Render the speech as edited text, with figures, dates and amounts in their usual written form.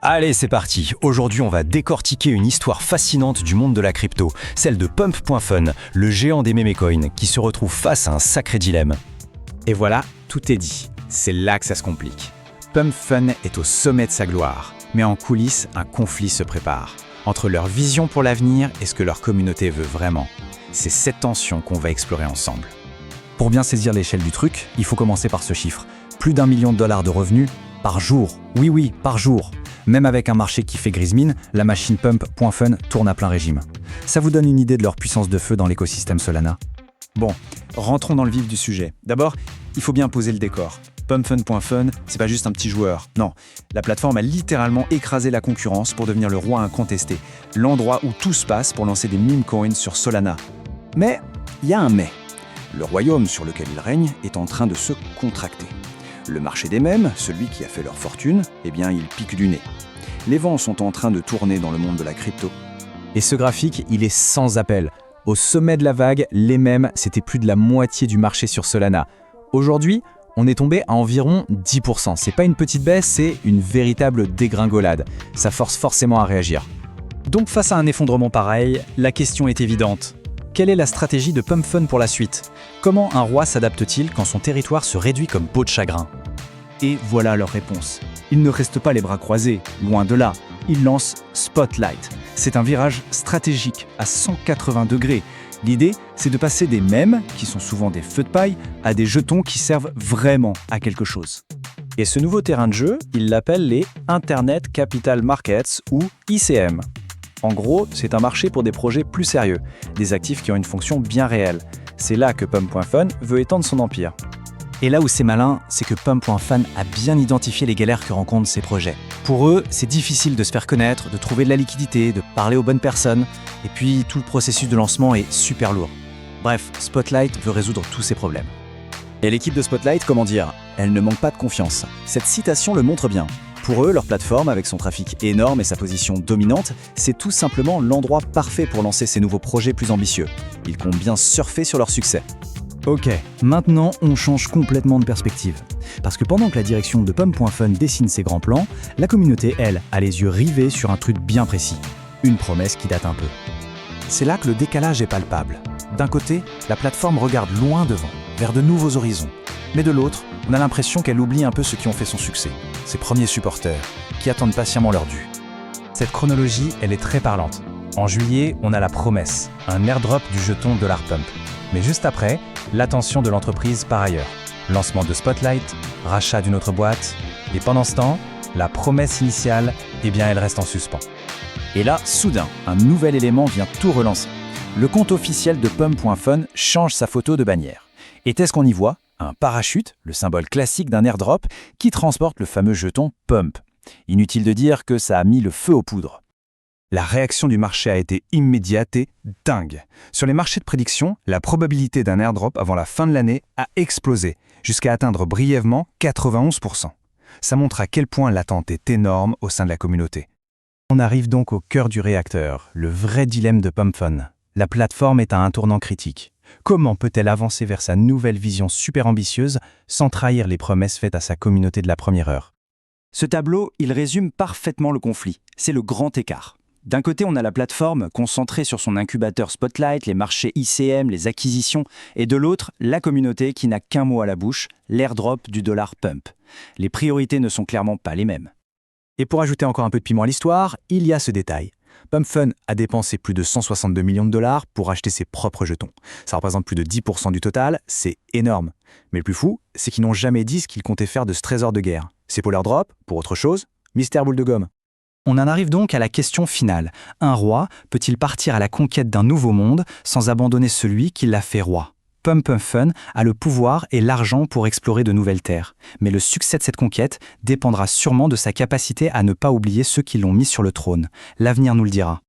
Allez, c'est parti. Aujourd'hui, on va décortiquer une histoire fascinante du monde de la crypto, celle de Pump.fun, le géant des mémécoins, qui se retrouve face à un sacré dilemme. Et voilà, tout est dit. C'est là que ça se complique. Pump.fun est au sommet de sa gloire, mais en coulisses, un conflit se prépare. Entre leur vision pour l'avenir et ce que leur communauté veut vraiment. C'est cette tension qu'on va explorer ensemble. Pour bien saisir l'échelle du truc, il faut commencer par ce chiffre. Plus d'1 million de dollars de revenus par jour. Oui, par jour. Même avec un marché qui fait grise mine, la machine Pump.fun tourne à plein régime. Ça vous donne une idée de leur puissance de feu dans l'écosystème Solana? Bon, rentrons dans le vif du sujet. D'abord, il faut bien poser le décor. Pump.fun, c'est pas juste un petit joueur. Non, la plateforme a littéralement écrasé la concurrence pour devenir le roi incontesté. L'endroit où tout se passe pour lancer des meme coins sur Solana. Mais, il y a un mais. Le royaume sur lequel il règne est en train de se contracter. Le marché des mèmes, celui qui a fait leur fortune, il pique du nez. Les vents sont en train de tourner dans le monde de la crypto. Et ce graphique, il est sans appel. Au sommet de la vague, les mèmes, c'était plus de la moitié du marché sur Solana. Aujourd'hui, on est tombé à environ 10%. C'est pas une petite baisse, c'est une véritable dégringolade. Ça force forcément à réagir. Donc face à un effondrement pareil, la question est évidente. Quelle est la stratégie de Pump.fun pour la suite? Comment un roi s'adapte-t-il quand son territoire se réduit comme peau de chagrin? Et voilà leur réponse. Ils ne restent pas les bras croisés, loin de là. Ils lancent Spotlight. C'est un virage stratégique à 180 degrés. L'idée, c'est de passer des mèmes, qui sont souvent des feux de paille, à des jetons qui servent vraiment à quelque chose. Et ce nouveau terrain de jeu, ils l'appellent les Internet Capital Markets ou ICM. En gros, c'est un marché pour des projets plus sérieux, des actifs qui ont une fonction bien réelle. C'est là que Pump.fun veut étendre son empire. Et là où c'est malin, c'est que Pump.fun a bien identifié les galères que rencontrent ces projets. Pour eux, c'est difficile de se faire connaître, de trouver de la liquidité, de parler aux bonnes personnes, et puis tout le processus de lancement est super lourd. Bref, Spotlight veut résoudre tous ces problèmes. Et l'équipe de Spotlight, comment dire, elle ne manque pas de confiance. Cette citation le montre bien. Pour eux, leur plateforme, avec son trafic énorme et sa position dominante, c'est tout simplement l'endroit parfait pour lancer ces nouveaux projets plus ambitieux. Ils comptent bien surfer sur leur succès. Ok, maintenant on change complètement de perspective. Parce que pendant que la direction de Pump.fun dessine ses grands plans, la communauté, elle, a les yeux rivés sur un truc bien précis. Une promesse qui date un peu. C'est là que le décalage est palpable. D'un côté, la plateforme regarde loin devant, vers de nouveaux horizons. Mais de l'autre, on a l'impression qu'elle oublie un peu ceux qui ont fait son succès, ses premiers supporters, qui attendent patiemment leur dû. Cette chronologie, elle est très parlante. En juillet, on a la promesse, un airdrop du jeton $Pump. Mais juste après, l'attention de l'entreprise par ailleurs. Lancement de Spotlight, rachat d'une autre boîte. Et pendant ce temps, la promesse initiale, elle reste en suspens. Et là, soudain, un nouvel élément vient tout relancer. Le compte officiel de Pump.fun change sa photo de bannière. Et qu'est-ce qu'on y voit? Un parachute, le symbole classique d'un airdrop, qui transporte le fameux jeton Pump. Inutile de dire que ça a mis le feu aux poudres. La réaction du marché a été immédiate et dingue. Sur les marchés de prédiction, la probabilité d'un airdrop avant la fin de l'année a explosé, jusqu'à atteindre brièvement 91%. Ça montre à quel point l'attente est énorme au sein de la communauté. On arrive donc au cœur du réacteur, le vrai dilemme de Pump.fun. La plateforme est à un tournant critique. Comment peut-elle avancer vers sa nouvelle vision super ambitieuse sans trahir les promesses faites à sa communauté de la première heure? Ce tableau, il résume parfaitement le conflit. C'est le grand écart. D'un côté, on a la plateforme concentrée sur son incubateur Spotlight, les marchés ICM, les acquisitions, et de l'autre, la communauté qui n'a qu'un mot à la bouche, l'airdrop du $Pump. Les priorités ne sont clairement pas les mêmes. Et pour ajouter encore un peu de piment à l'histoire, il y a ce détail. Pump.fun a dépensé plus de 162 millions de dollars pour acheter ses propres jetons. Ça représente plus de 10% du total, c'est énorme. Mais le plus fou, c'est qu'ils n'ont jamais dit ce qu'ils comptaient faire de ce trésor de guerre. C'est pour l'airdrop, pour autre chose, mystère boule de gomme. On en arrive donc à la question finale. Un roi peut-il partir à la conquête d'un nouveau monde sans abandonner celui qui l'a fait roi? Pump.fun a le pouvoir et l'argent pour explorer de nouvelles terres. Mais le succès de cette conquête dépendra sûrement de sa capacité à ne pas oublier ceux qui l'ont mis sur le trône. L'avenir nous le dira.